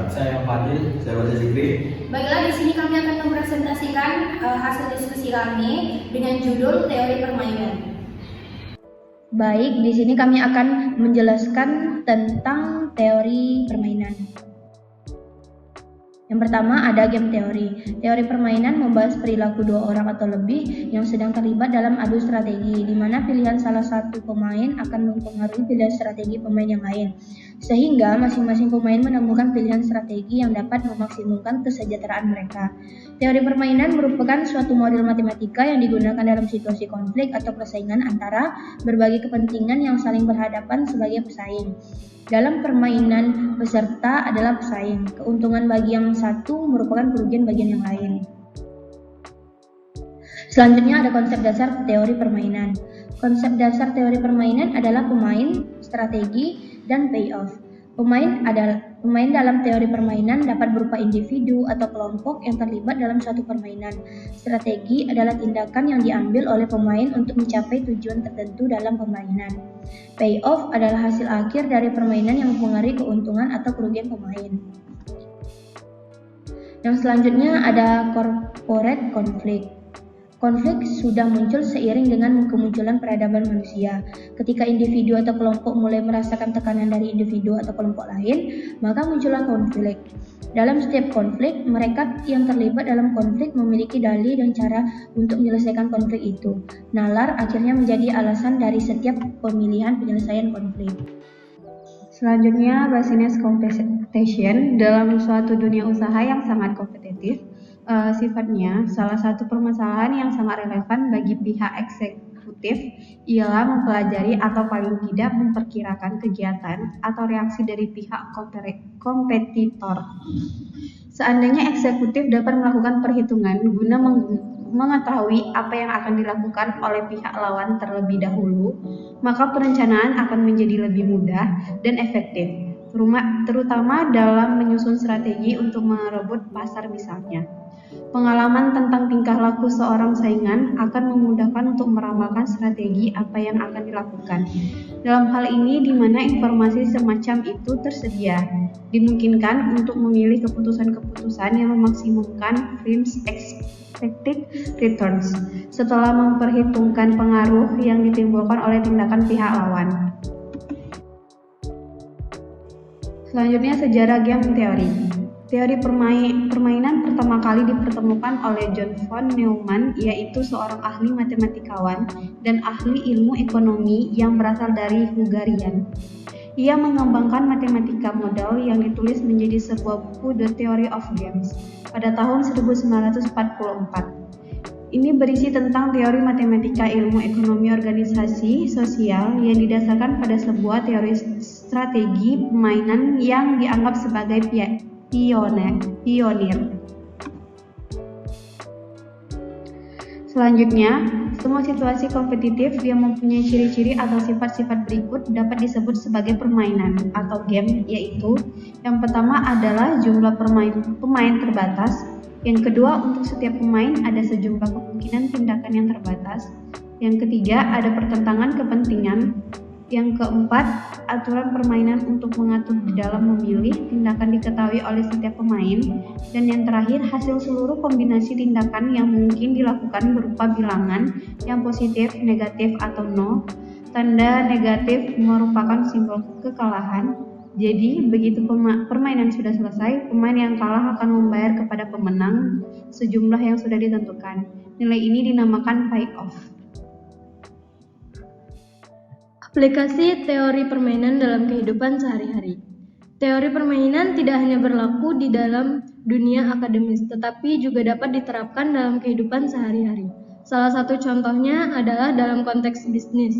Saya Fadil, saya Baca Zikri. Baiklah, di sini kami akan mempresentasikan hasil diskusi kami dengan judul teori permainan. Baik, di sini kami akan menjelaskan tentang teori permainan. Yang pertama ada game teori. Teori permainan membahas perilaku dua orang atau lebih yang sedang terlibat dalam adu strategi, di mana pilihan salah satu pemain akan mempengaruhi pilihan strategi pemain yang lain, sehingga masing-masing pemain menemukan pilihan strategi yang dapat memaksimumkan kesejahteraan mereka. Teori permainan merupakan suatu model matematika yang digunakan dalam situasi konflik atau persaingan antara berbagai kepentingan yang saling berhadapan sebagai pesaing. Dalam permainan, peserta adalah pesaing. Keuntungan bagi yang satu merupakan kerugian bagian yang lain. Selanjutnya ada konsep dasar teori permainan. Konsep dasar teori permainan adalah pemain, strategi, dan payoff. Pemain dalam teori permainan dapat berupa individu atau kelompok yang terlibat dalam suatu permainan. Strategi adalah tindakan yang diambil oleh pemain untuk mencapai tujuan tertentu dalam permainan. Payoff adalah hasil akhir dari permainan yang mempengaruhi keuntungan atau kerugian pemain. Yang selanjutnya ada corporate conflict. Konflik sudah muncul seiring dengan kemunculan peradaban manusia. Ketika individu atau kelompok mulai merasakan tekanan dari individu atau kelompok lain, maka muncullah konflik. Dalam setiap konflik, mereka yang terlibat dalam konflik memiliki dalih dan cara untuk menyelesaikan konflik itu. Nalar akhirnya menjadi alasan dari setiap pemilihan penyelesaian konflik. Selanjutnya, business competition dalam suatu dunia usaha yang sangat kompetitif. Sifatnya, salah satu permasalahan yang sangat relevan bagi pihak eksekutif ialah mempelajari atau paling tidak memperkirakan kegiatan atau reaksi dari pihak kompetitor. Seandainya eksekutif dapat melakukan perhitungan guna mengetahui apa yang akan dilakukan oleh pihak lawan terlebih dahulu, maka perencanaan akan menjadi lebih mudah dan efektif, terutama dalam menyusun strategi untuk merebut pasar misalnya. Pengalaman tentang tingkah laku seorang saingan akan memudahkan untuk meramalkan strategi apa yang akan dilakukan. Dalam hal ini, di mana informasi semacam itu tersedia, dimungkinkan untuk memilih keputusan-keputusan yang memaksimumkan firm's expected returns setelah memperhitungkan pengaruh yang ditimbulkan oleh tindakan pihak lawan. Selanjutnya, sejarah game teori. Teori permainan pertama kali dipertemukan oleh John von Neumann, yaitu seorang ahli matematikawan dan ahli ilmu ekonomi yang berasal dari Hungarian. Ia mengembangkan matematika model yang ditulis menjadi sebuah buku The Theory of Games pada tahun 1944. Ini berisi tentang teori matematika ilmu ekonomi organisasi sosial yang didasarkan pada sebuah teori strategi permainan yang dianggap sebagai pionir. Selanjutnya, semua situasi kompetitif yang mempunyai ciri-ciri atau sifat-sifat berikut dapat disebut sebagai permainan atau game, yaitu yang pertama adalah jumlah pemain terbatas. Yang kedua, untuk setiap pemain ada sejumlah kemungkinan tindakan yang terbatas. Yang ketiga, ada pertentangan kepentingan. Yang keempat, aturan permainan untuk mengatur di dalam memilih tindakan diketahui oleh setiap pemain. Dan yang terakhir, hasil seluruh kombinasi tindakan yang mungkin dilakukan berupa bilangan yang positif, negatif, atau no. Tanda negatif merupakan simbol kekalahan. Jadi, begitu permainan sudah selesai, pemain yang kalah akan membayar kepada pemenang sejumlah yang sudah ditentukan. Nilai ini dinamakan payoff. Aplikasi teori permainan dalam kehidupan sehari-hari. Teori permainan tidak hanya berlaku di dalam dunia akademis, tetapi juga dapat diterapkan dalam kehidupan sehari-hari. Salah satu contohnya adalah dalam konteks bisnis.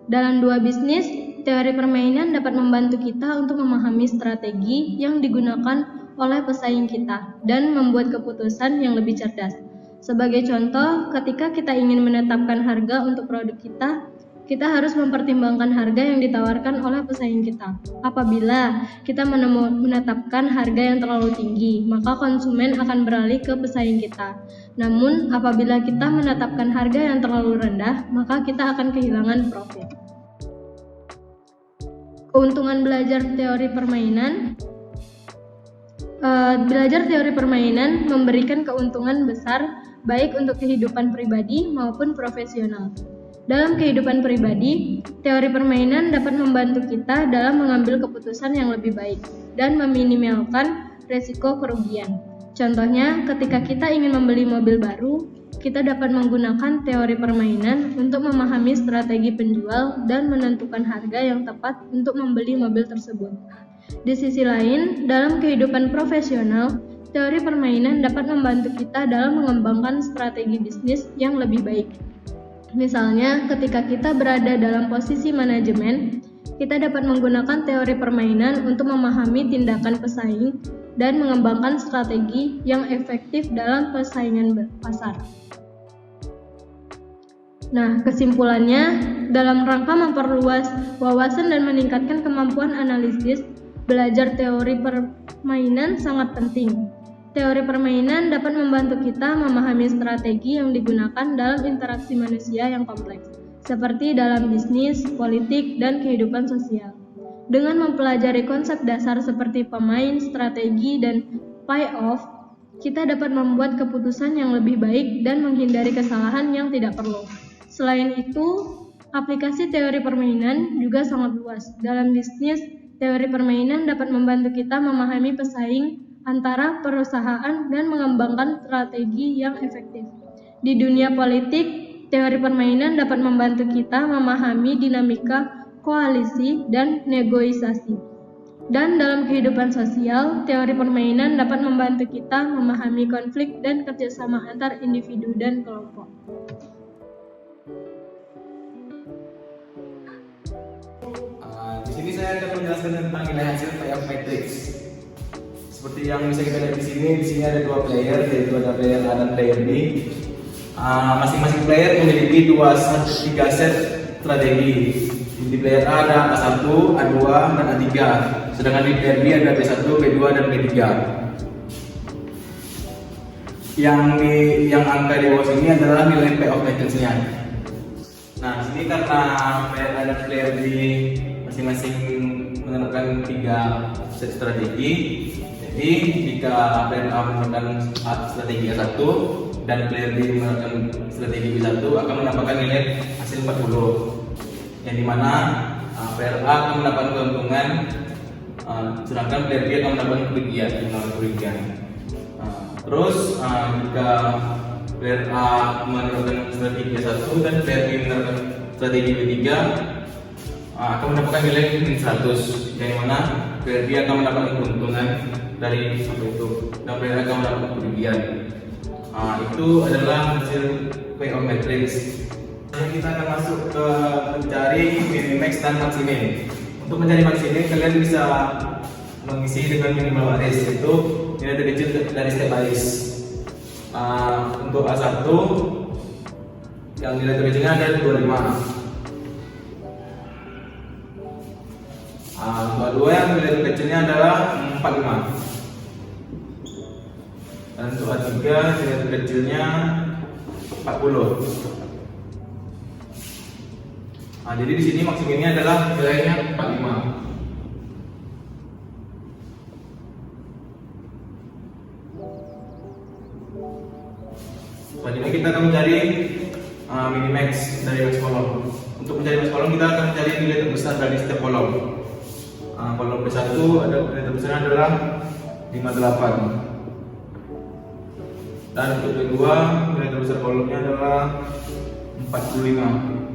Dalam dua bisnis, teori permainan dapat membantu kita untuk memahami strategi yang digunakan oleh pesaing kita dan membuat keputusan yang lebih cerdas. Sebagai contoh, ketika kita ingin menetapkan harga untuk produk kita harus mempertimbangkan harga yang ditawarkan oleh pesaing kita. Apabila kita menetapkan harga yang terlalu tinggi, maka konsumen akan beralih ke pesaing kita. Namun, apabila kita menetapkan harga yang terlalu rendah, maka kita akan kehilangan profit. Keuntungan belajar teori permainan. Belajar teori permainan memberikan keuntungan besar baik untuk kehidupan pribadi maupun profesional. Dalam kehidupan pribadi, teori permainan dapat membantu kita dalam mengambil keputusan yang lebih baik dan meminimalkan risiko kerugian. Contohnya, ketika kita ingin membeli mobil baru, kita dapat menggunakan teori permainan untuk memahami strategi penjual dan menentukan harga yang tepat untuk membeli mobil tersebut. Di sisi lain, dalam kehidupan profesional, teori permainan dapat membantu kita dalam mengembangkan strategi bisnis yang lebih baik. Misalnya, ketika kita berada dalam posisi manajemen, kita dapat menggunakan teori permainan untuk memahami tindakan pesaing dan mengembangkan strategi yang efektif dalam persaingan pasar. Nah, kesimpulannya, dalam rangka memperluas wawasan dan meningkatkan kemampuan analisis, belajar teori permainan sangat penting. Teori permainan dapat membantu kita memahami strategi yang digunakan dalam interaksi manusia yang kompleks, seperti dalam bisnis, politik, dan kehidupan sosial. Dengan mempelajari konsep dasar seperti pemain, strategi, dan payoff, kita dapat membuat keputusan yang lebih baik dan menghindari kesalahan yang tidak perlu. Selain itu, aplikasi teori permainan juga sangat luas. Dalam bisnis, teori permainan dapat membantu kita memahami pesaing antara perusahaan dan mengembangkan strategi yang efektif. Di dunia politik, teori permainan dapat membantu kita memahami dinamika koalisi dan negosiasi. Dan dalam kehidupan sosial, teori permainan dapat membantu kita memahami konflik dan kerjasama antar individu dan kelompok. Di sini saya akan menjelaskan tentang nilai hasil payoff matrix. Seperti yang bisa kita lihat di sini ada dua player, yaitu ada player A dan player B. Masing-masing player memiliki 3 set strategi. Di player A ada A1, A2, dan A3. Sedangkan di player B ada B1, B2, dan B3. Yang angka di bawah sini adalah nilai payoff matrix-nya. Nah, di sini karena player A dan player B masing-masing menerapkan 3 set strategi. Jadi jika player A menerapkan strategi A1 dan player B menerapkan strategi B1 akan mendapatkan nilai hasil 40, yang dimana player A akan mendapatkan keuntungan, sedangkan player B akan mendapatkan kerugian. Terus jika player A menerapkan strategi B1 dan player B menerapkan strategi B3 akan mendapatkan nilai min 100, yang dimana player B akan mendapatkan keuntungan dari itu dan player A akan mendapatkan kerugian. Itu adalah hasil payoff matrix. Kita akan masuk ke mencari minimax dan maximin. Untuk mencari maximin, kalian bisa mengisi dengan minimal baris, yaitu nilai terkecil dari setiap baris. Untuk A1 yang nilai terkecilnya ada 25. Untuk A2 yang nilai terkecilnya adalah 45. Dan untuk A3 nilai terkecilnya 40. Jadi di sini maksimumnya adalah nilainya 45. Selanjutnya kita akan mencari minimax dari max kolom. Untuk mencari max kolom kita akan mencari nilai terbesar dari setiap kolom. Kolom B1 ada nilai terbesarnya adalah 58. Dan untuk B2 nilai terbesar kolomnya adalah 45.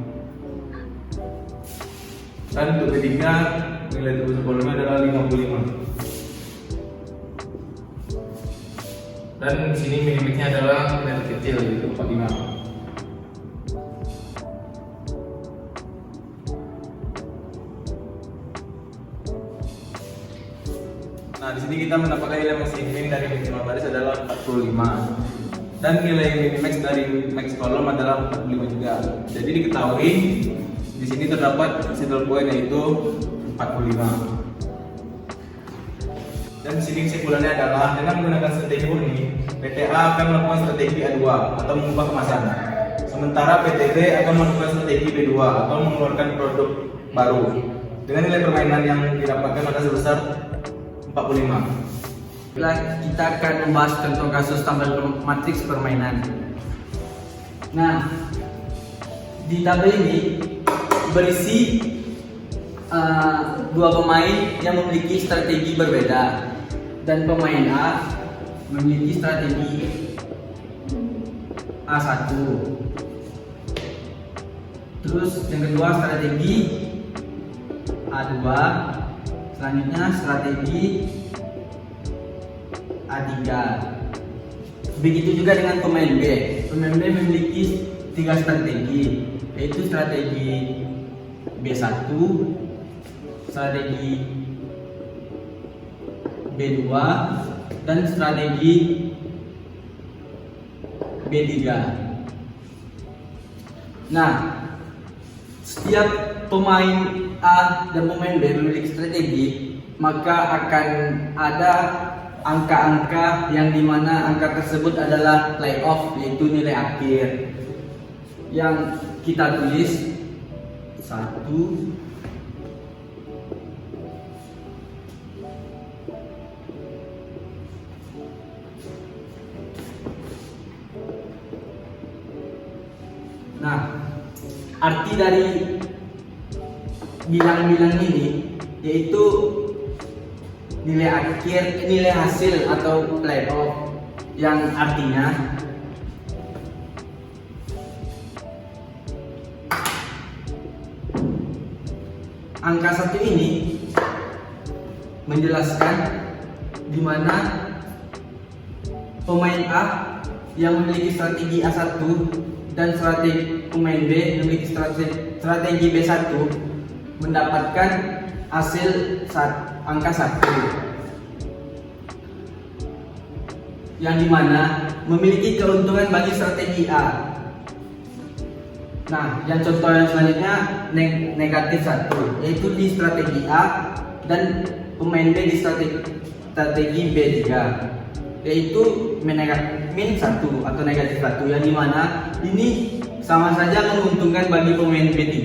Dan untuk B3 nilai terbesar kolomnya adalah 55. Dan di sini minimaxnya adalah nilai terkecil, yaitu 45. Nah, di sini kita mendapatkan nilai maksimin dari minimal baris adalah 45. Dan nilai minimax dari max kolom adalah 45 juga. Jadi diketahui di sini terdapat saddle point yaitu 45. Dan di sini kesimpulannya adalah dengan menggunakan strategi murni, PTA akan melakukan strategi A2 atau mengubah kemasan. Sementara PTB akan melakukan strategi B2 atau mengeluarkan produk baru. Dengan nilai permainan yang didapatkan pada sebesar 45. Kita akan membahas contoh kasus tabel matriks permainan. Nah, di tabel ini berisi dua pemain yang memiliki strategi berbeda, dan pemain A memiliki strategi A1. Terus yang kedua strategi A2, selanjutnya strategi A3. Begitu juga dengan pemain B. Pemain B memiliki 3 strategi, yaitu strategi B1, strategi B2, dan strategi B3. Nah, setiap pemain A dan pemain B memiliki strategi, maka akan ada angka-angka yang dimana angka tersebut adalah playoff, yaitu nilai akhir yang kita tulis 1, 1. Nah, arti dari bilang-bilang ini yaitu nilai akhir, nilai hasil atau playoff, yang artinya angka 1 ini menjelaskan di mana pemain A yang memiliki strategi A1 dan strategi pemain B memiliki strategi B1 mendapatkan hasil angka 1, yang dimana memiliki keuntungan bagi strategi A. Nah, yang contoh yang selanjutnya negatif 1, yaitu di strategi A, dan pemain B di strategi B3, yaitu min 1 atau negatif 1, yang dimana ini sama saja menguntungkan bagi pemain B3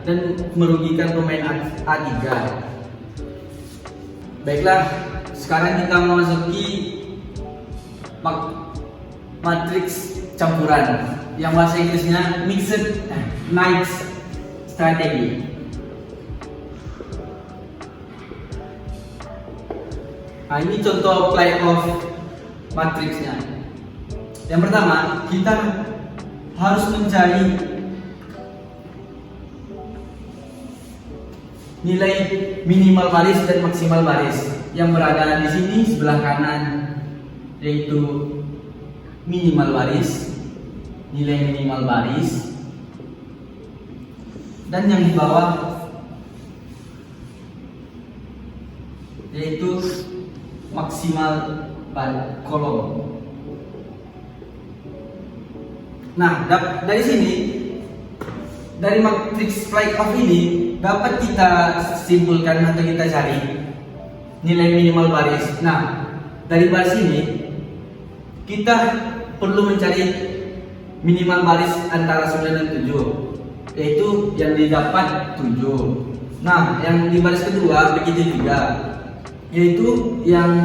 dan merugikan pemain A3. Baiklah, sekarang kita memasuki matriks campuran, yang bahasa Inggrisnya mixed match strategy. Nah, ini contoh playoff matriksnya. Yang pertama, kita harus mencari nilai minimal baris dan maksimal baris yang berada di sini sebelah kanan, yaitu minimal baris, nilai minimal baris, dan yang di bawah yaitu maksimal kolom. Nah, dari sini, dari matriks playoff ini dapat kita simpulkan atau kita cari nilai minimal baris. Nah, dari baris ini kita perlu mencari minimal baris antara 9 dan 7, yaitu yang didapat 7. Nah, yang di baris kedua begitu juga, yaitu yang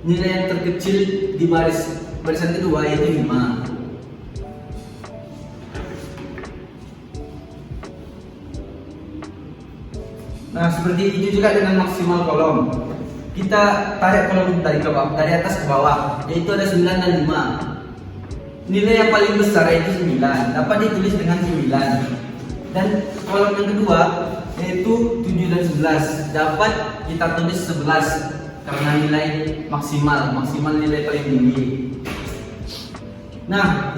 nilai yang terkecil di barisan kedua yaitu 5. Nah, seperti itu juga dengan maksimal kolom. Kita tarik kolom dari atas ke bawah, yaitu ada 9 dan 5. Nilai yang paling besar yaitu 9, dapat ditulis dengan 9. Dan kolom yang kedua yaitu 7 dan 11, dapat kita tulis 11 karena nilai maksimal nilai paling tinggi. Nah,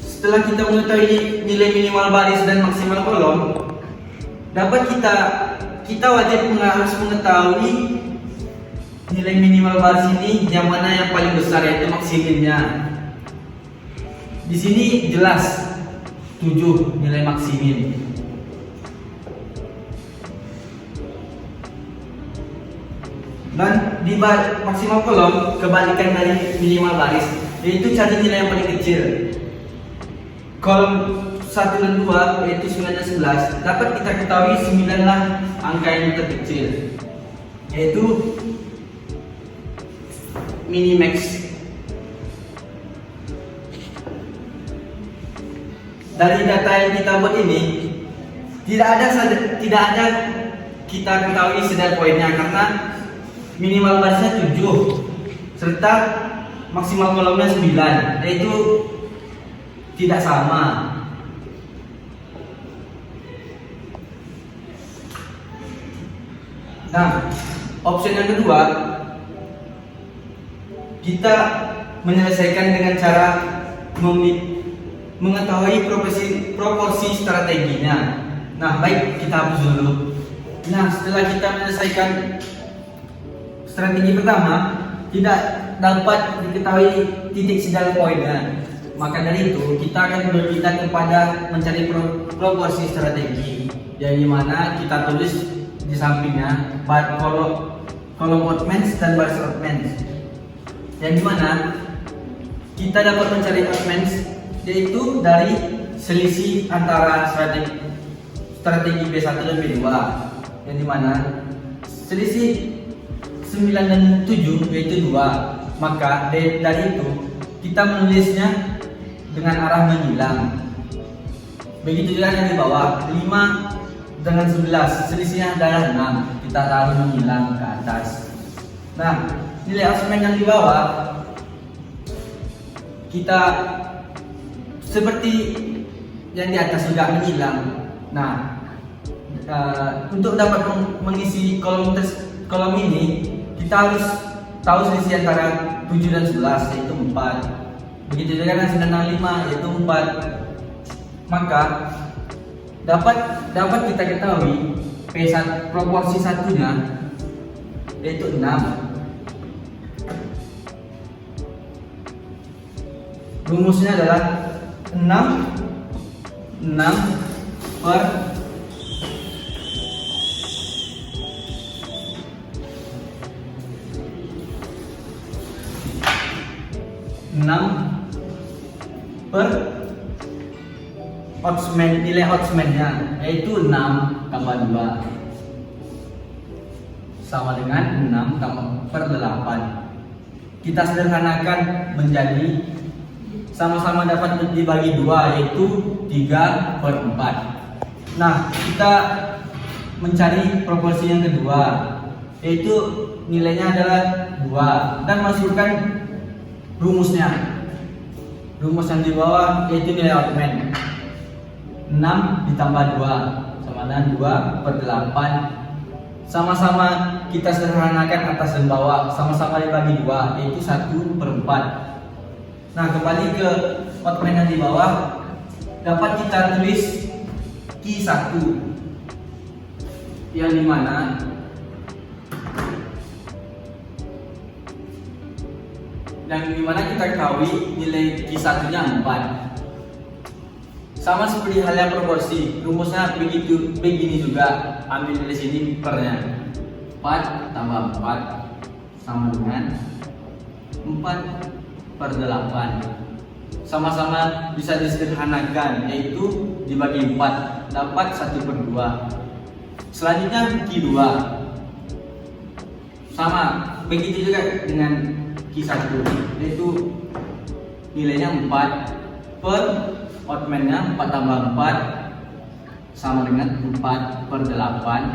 setelah kita mengetahui nilai minimal baris dan maksimal kolom, dapat kita wajib harus mengetahui nilai minimal baris ini yang mana yang paling besar, yaitu maksimumnya. Di sini jelas 7 nilai maksimum. Dan di maksimal kolom kebalikan dari minimal baris, yaitu cari nilai yang paling kecil. Kolom 1 dan 2 yaitu 9 dan 11, dapat kita ketahui 9 lah angka yang terkecil, yaitu minimax. Dari data yang kita buat ini tidak ada kita ketahui saddle pointnya karena minimal barisnya 7 serta maksimal kolomnya 9, yaitu tidak sama. Nah, opsi yang kedua, kita menyelesaikan dengan cara mengetahui proporsi strateginya. Nah, baik, kita hapus dulu. Nah, setelah kita menyelesaikan strategi pertama, tidak dapat diketahui titik saddle pointnya. Maka dari itu, kita akan berpindah kepada mencari proporsi strategi, yang dimana kita tulis di sampingnya kolom oddmans dan baris oddmans, yang dimana kita dapat mencari oddmans yaitu dari selisih antara strategi B1 dan B2, yang dimana selisih 9 dan 7 yaitu 2. Maka dari itu kita menulisnya dengan arah menyilang. Begitu juga yang di bawah, 5 dengan 11 selisihnya adalah 6, kita taruh menyilang ke atas. Nah, nilai oddman yang di bawah kita seperti yang di atas juga menyilang. Nah, untuk dapat mengisi kolom ini kita harus tahu selisih antara 7 dan 11 yaitu 4. Begitu juga dengan 9 dan 5 yaitu 4. Maka dapat kita ketahui P1 proporsi satunya yaitu 6. Rumusnya adalah 6 per 6 per nilai oddsman-nya yaitu 6 tambah 2 sama dengan 6 per 8. Kita sederhanakan menjadi sama-sama dapat dibagi 2 yaitu 3 per 4. Nah, kita mencari proporsi yang kedua yaitu nilainya adalah 2 dan masukkan rumusnya. Rumus yang di bawah yaitu nilai oddman 6 ditambah 2 sama dengan 2 per 8. Sama-sama kita sederhanakan atas dan bawah, sama-sama dibagi 2 yaitu 1 per 4. Nah, kembali ke oddman yang di bawah, dapat kita tulis Q1 yang dimana kita ketahui nilai Q1 nya 4. Sama seperti halnya proporsi, rumusnya begini juga, ambil dari sini pernya 4 tambah 4 sama dengan 4 per 8. Sama-sama bisa disederhanakan yaitu dibagi 4 dapat 1 per 2. Selanjutnya Q2 sama begitu juga dengan Q1 yaitu nilainya 4 per oddman-nya 4 tambah 4 sama dengan 4 per 8.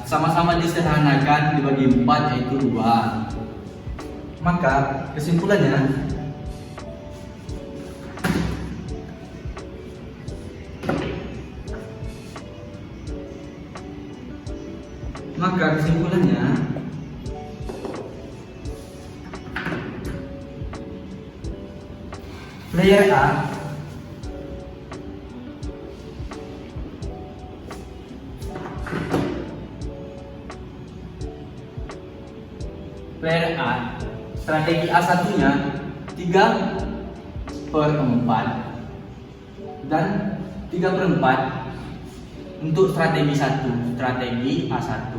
Sama-sama disederhanakan dibagi 4 yaitu 2. Maka kesimpulannya player A strategi A1 nya 3 per 4 dan 3 per 4 untuk strategi 1, strategi A1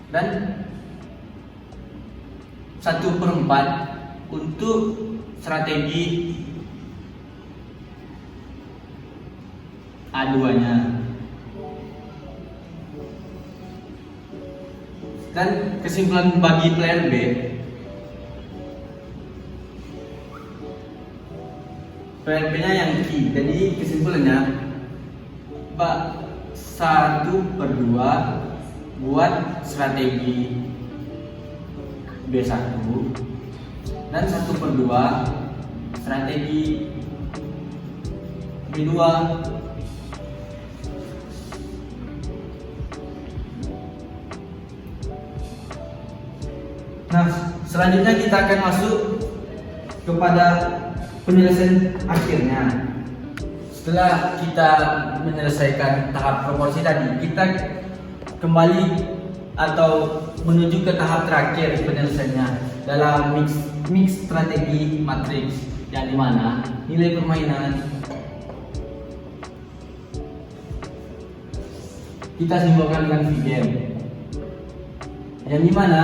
dan 1 per 4 untuk strategi A2 nya. Dan kesimpulan bagi player B, player B-nya yang key. Jadi kesimpulannya, 1/2 buat strategi B1 dan 1/2 strategi B2. Nah, selanjutnya kita akan masuk kepada penyelesaian akhirnya. Setelah kita menyelesaikan tahap proporsi tadi, kita kembali atau menuju ke tahap terakhir penyelesaiannya dalam mix strategi matriks, yang dimana nilai permainan kita simbolkan dengan V-game, yang dimana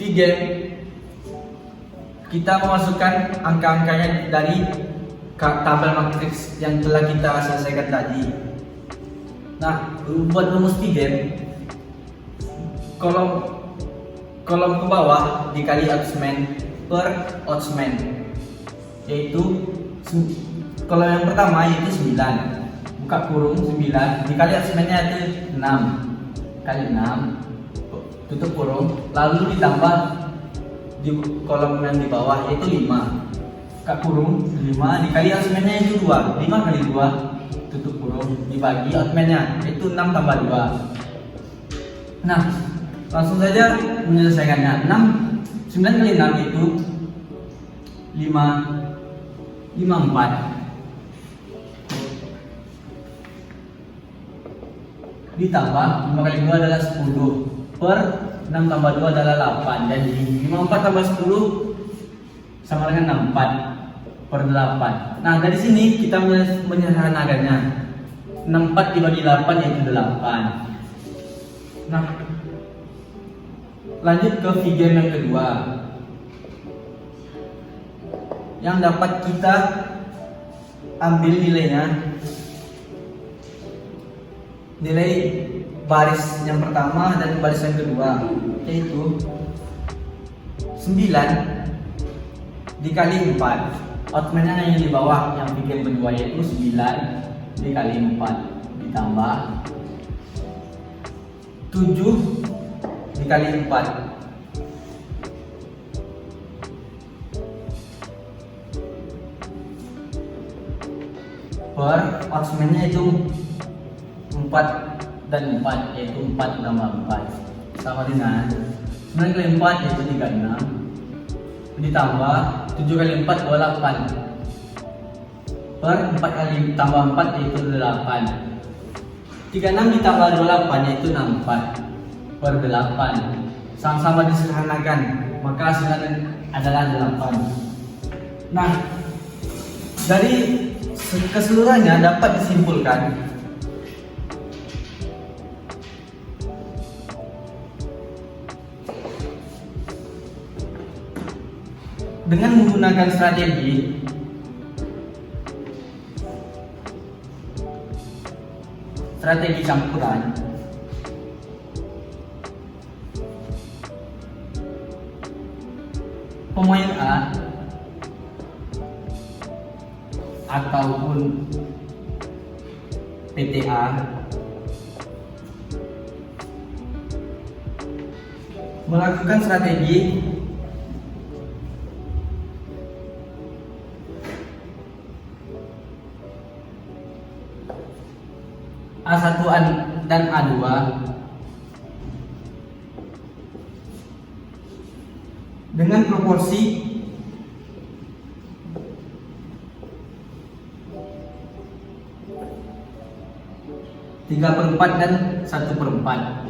V-game kita memasukkan angka-angkanya dari tabel matriks yang telah kita selesaikan tadi. Nah, buat rumus V-game, kolom ke bawah dikali oddsman per oddsman, yaitu kolom yang pertama yaitu 9, buka kurung 9 dikali oddsman-nya itu 6 kali 6 tutup kurung, lalu ditambah di kolom yang di bawah yaitu 5, buka kurung 5 dikali oddsman-nya itu 2, 5 kali 2 tutup kurung dibagi oddsman-nya itu 6 tambah 2. Nah, langsung saja menyelesaikannya. 9 kali 6 itu 54. Ditambah 5 kali 2 adalah 10 per 6 tambah 2 adalah 8. Jadi 54 tambah 10 sama dengan 64 per 8. Nah, dari sini kita menyederhanakannya. 64 dibagi 8 yaitu 8. Nah, lanjut ke V-game yang kedua, yang dapat kita ambil nilainya, nilai baris yang pertama dan baris yang kedua, yaitu 9 dikali 4. Outman-nya yang di bawah yang V-game kedua yaitu 9 dikali 4 ditambah 7 dikali 4 per oddsman-nya itu 4 dan 4 yaitu 4 tambah 4 sama dengan 9 kali 4 yaitu 36 ditambah 7 kali 4 28 per 4 kali tambah 4 yaitu 8. 36 ditambah 28 yaitu 64 per 8. Sama-sama disederhanakan, maka hasilnya adalah 8. Nah, dari keseluruhannya dapat disimpulkan dengan menggunakan strategi campuran, pemain A ataupun PTA melakukan strategi A1 dan A2 dengan proporsi 3/4 dan 1/4,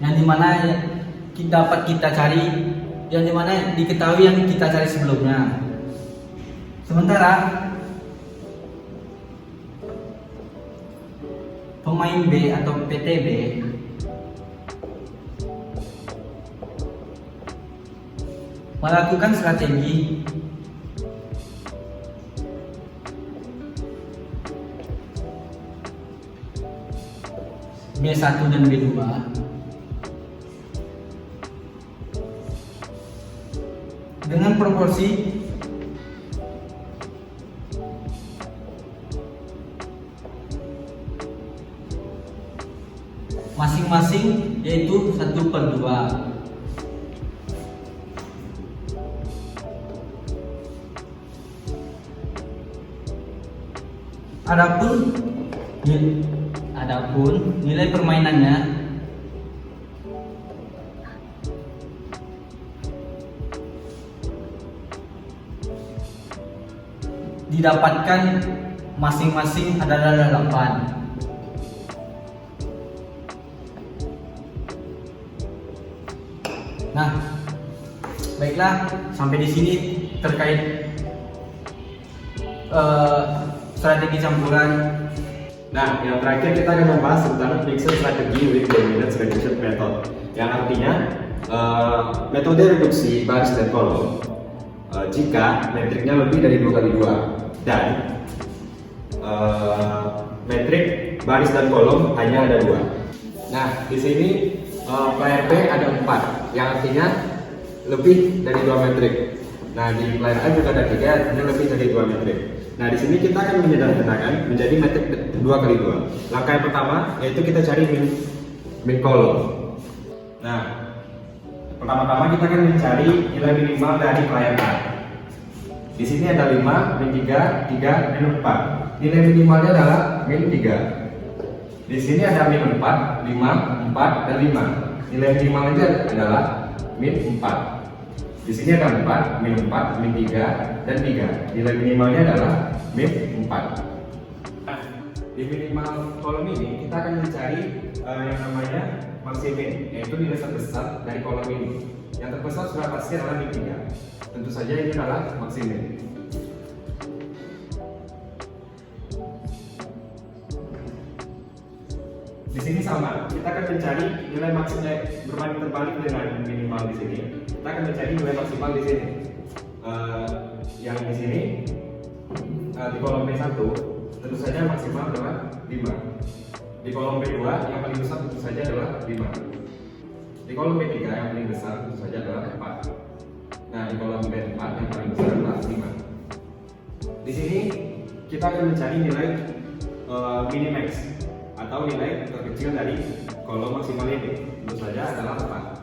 yang dimana dapat kita cari, yang dimana diketahui yang kita cari sebelumnya. Sementara pemain B atau PTB melakukan strategi B1 dan B2 dengan proporsi masing-masing yaitu 1/2. Adapun nilai permainannya didapatkan masing-masing adalah 8. Nah, baiklah, sampai di sini terkait strategi campuran. Nah, yang terakhir kita akan membahas tentang mixed strategy with dominance reduction method, yang artinya metode reduksi baris dan kolom jika metriknya lebih dari 2x2 dan metrik baris dan kolom hanya ada 2. Nah, di sini player B ada 4, yang artinya lebih dari 2 metrik. Nah, di player A juga ada 3, artinya lebih dari 2 metrik. Nah, di sini kita akan menyederhanakan menjadi metrik 2x2. Langkah yang pertama yaitu kita cari min kolom. Nah, pertama-tama kita akan mencari nilai minimal dari player A. Di sini ada 5, min 3, 3, min 4. Nilai minimalnya adalah min 3. Di sini ada min 4, 5, 4, dan 5. Nilai minimalnya adalah min 4. Di sini ada 4, min 4, min 3, dan 3. Nilai minimalnya adalah min 4. Nah, di minimal kolom ini kita akan mencari yang namanya maksimin, yaitu nilai terbesar dari kolom ini. Yang terbesar sudah pasti adalah min 3. Tentu saja ini adalah maksimin. Di sini sama, kita akan mencari nilai maksimal berbanding terbalik dengan minimal di sini. Kita akan mencari nilai maksimal di sini. Yang di sini di kolom B1 tentu saja maksimal adalah 5. Di kolom B2 yang paling besar tentu saja adalah 5. Di kolom B3 yang paling besar tentu saja adalah 4. Nah, di kolom B4 yang paling besar adalah 5. Di sini kita akan mencari nilai minimax atau nilai terkecil dari kolom maksimal ini. Tentu saja adalah 4.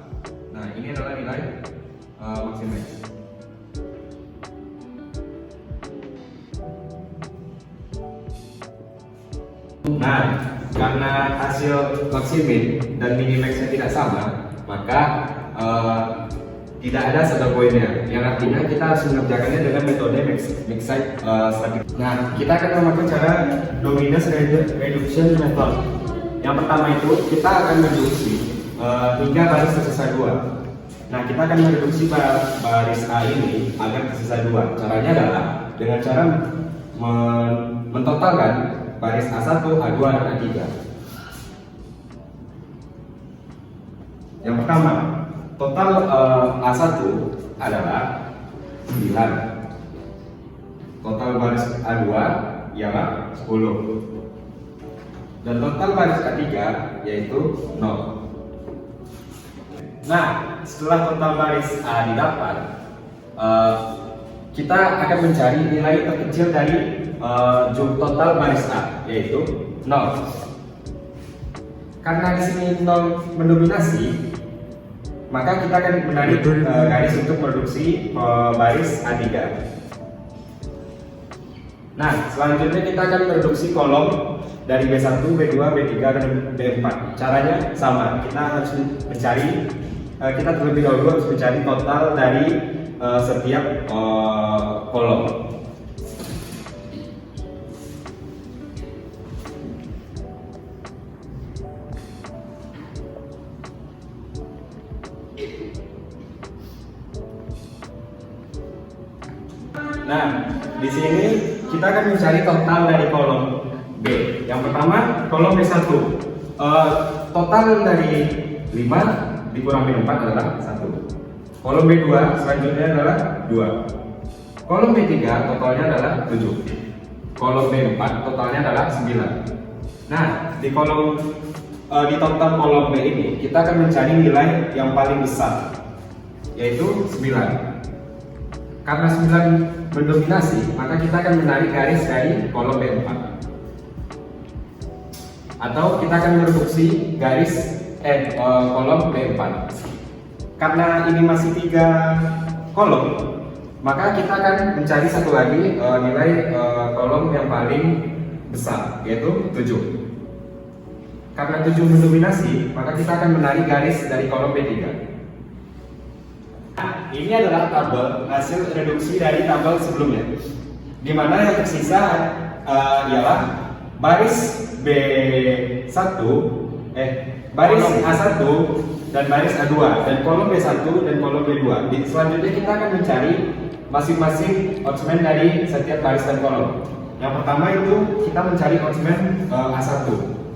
Nah, ini adalah nilai maksimax. Nah, karena hasil maksimin dan minimaxnya tidak sama, maka tidak ada set poinnya. Yang artinya kita harus mengerjakannya dengan metode mixed strategy. Nah, kita akan memakai cara dominance reduction method. Yang pertama itu kita akan mereduksi hingga baris tersisa 2. Nah, kita akan mereduksi baris A ini agar tersisa 2. Caranya adalah dengan cara mentotalkan baris A1, A2, dan A3. Yang pertama, total A1 adalah 9. Total baris A2 ialah 10. Dan total baris A3 yaitu 0. Nah, setelah total baris A didapat, kita akan mencari nilai terkecil dari total baris A, yaitu 0. Karena di sini 0 mendominasi, maka kita akan menarik garis untuk mereduksi baris A3. Nah, selanjutnya kita akan mereduksi kolom dari B1, B2, B3, dan B4. Caranya sama, kita harus mencari, kita terlebih dahulu harus mencari total dari setiap kolom. Nah, di sini kita akan mencari total dari kolom B. Yang pertama, kolom B1. Total dari 5 dikurang min 4 adalah 1. Kolom B2 selanjutnya adalah 2. Kolom B3 totalnya adalah 7. Kolom B4 totalnya adalah 9. Nah, di kolom di total kolom B ini kita akan mencari nilai yang paling besar, yaitu 9. Karena 9 mendominasi, maka kita akan menarik garis dari kolom B4. Atau kita akan mereduksi garis kolom B4. Karena ini masih 3 kolom, maka kita akan mencari satu lagi nilai kolom yang paling besar, yaitu 7. Karena 7 mendominasi, maka kita akan menarik garis dari kolom B3. Nah, ini adalah tabel hasil reduksi dari tabel sebelumnya, di mana yang tersisa ialah baris B1, baris A1 dan baris A2, dan kolom B1 dan kolom B2. Selanjutnya kita akan mencari masing-masing oddsman dari setiap baris dan kolom. Yang pertama itu kita mencari oddsman A1,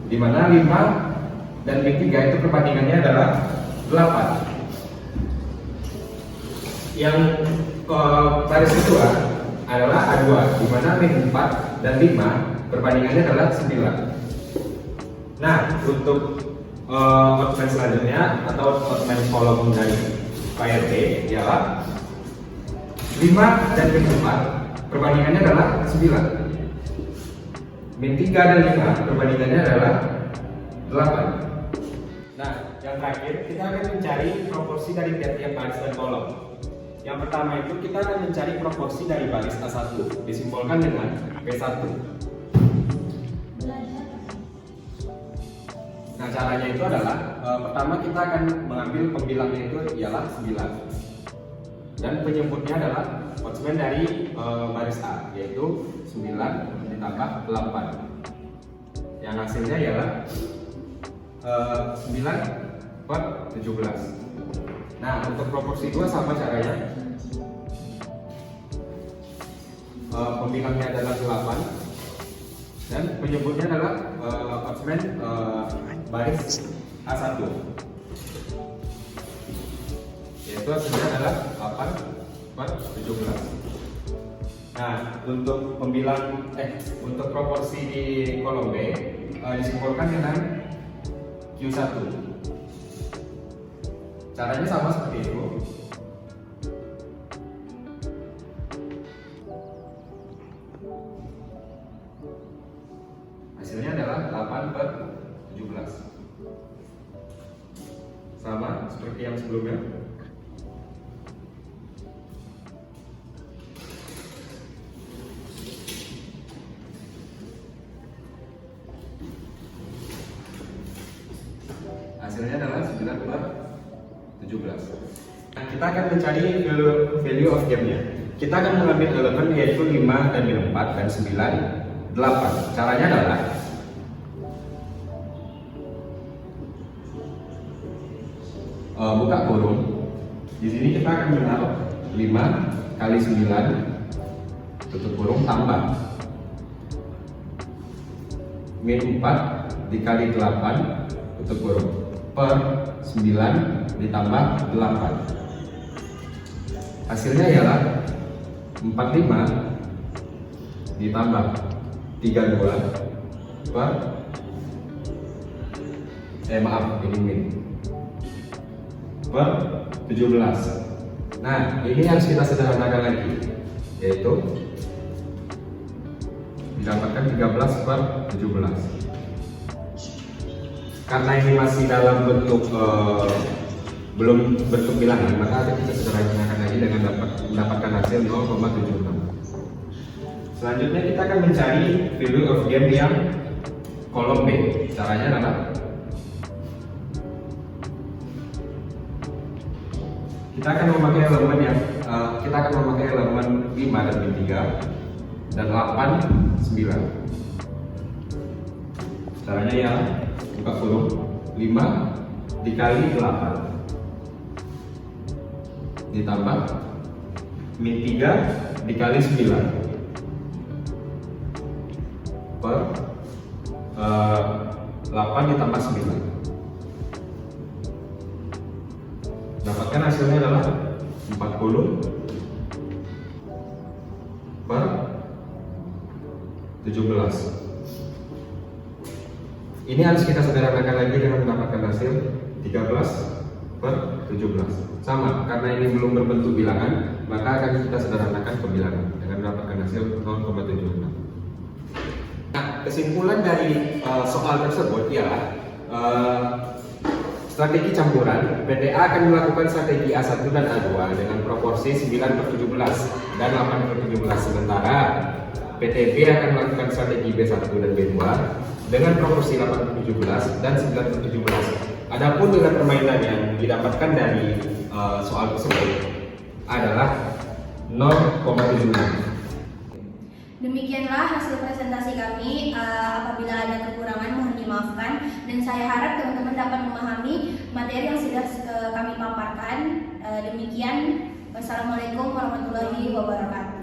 di mana 5 dan B3 itu perbandingannya adalah 8. Yang baris kedua adalah A2, di mana B4 dan 5 perbandingannya adalah 9. Nah, untuk oddsman selanjutnya atau oddsman kolom dari player B ialah 5 dan B4 perbandingannya adalah 9. Min 3 dan 5 perbandingannya adalah 8. Nah, yang terakhir kita akan mencari proporsi dari tiap-tiap baris dan kolom. Yang pertama itu kita akan mencari proporsi dari baris A1, disimbolkan dengan P1. Nah, caranya itu adalah pertama kita akan mengambil pembilangnya itu ialah 9. Dan penyebutnya adalah oddsman dari baris A, yaitu 9 ditambah 8. Yang hasilnya ialah 9 per 17. Nah, untuk proporsi 2 sama caranya. Pembilangnya adalah 8 dan penyebutnya adalah oddsman baris A1, yaitu hasilnya adalah 8 per 17. Nah, untuk untuk proporsi di kolom B disimbolkan dengan Q1. Caranya sama seperti itu. Hasilnya adalah 8 per 17. Sama seperti yang sebelumnya. Hasilnya adalah 9 per 17. Nah, kita akan mencari value of game-nya. Kita akan mengambil elemen yaitu 5 dan 4 dan 9, 8. Caranya adalah buka kurung. Di sini kita akan menaruh 5 kali 9 tutup kurung tambah min 4 dikali 8 tutup kurung per 9 ditambah 8. Hasilnya ialah 45 ditambah 32 per ini min per 17. Nah, ini harus kita sederhanakan lagi, yaitu didapatkan 13 per 17. Karena ini masih dalam bentuk belum bentuk bilangan, maka kita sederhanakan lagi dengan mendapatkan hasil 0,76. Selanjutnya kita akan mencari value of game yang kolom B. Caranya adalah kita akan memakai elemen 5 dan 3 dan 8, 9. Caranya ya buka kurung 5 dikali 8 ditambah min 3 dikali 9 per 8 ditambah 9. Dapatkan hasilnya adalah 40 per 17. Ini harus kita sederhanakan lagi dengan mendapatkan hasil 13/17. Sama, karena ini belum berbentuk bilangan, maka akan kita sederhanakan pembilangan dengan mendapatkan hasil 0,76. Nah, kesimpulan dari soal tersebut ialah strategi campuran, PTA akan melakukan strategi A1 dan A2 dengan proporsi 9/17 dan 8/17, sementara PTB akan melakukan strategi B1 dan B2 dengan proporsi 8/17 dan 9/17. Adapun dengan permainan yang didapatkan dari soal tersebut adalah 0,76. Demikianlah hasil presentasi kami. Apabila ada kekurangan mohon dimaafkan, dan saya harap teman-teman dapat memahami materi yang sudah kami paparkan. Demikian, wassalamualaikum warahmatullahi wabarakatuh.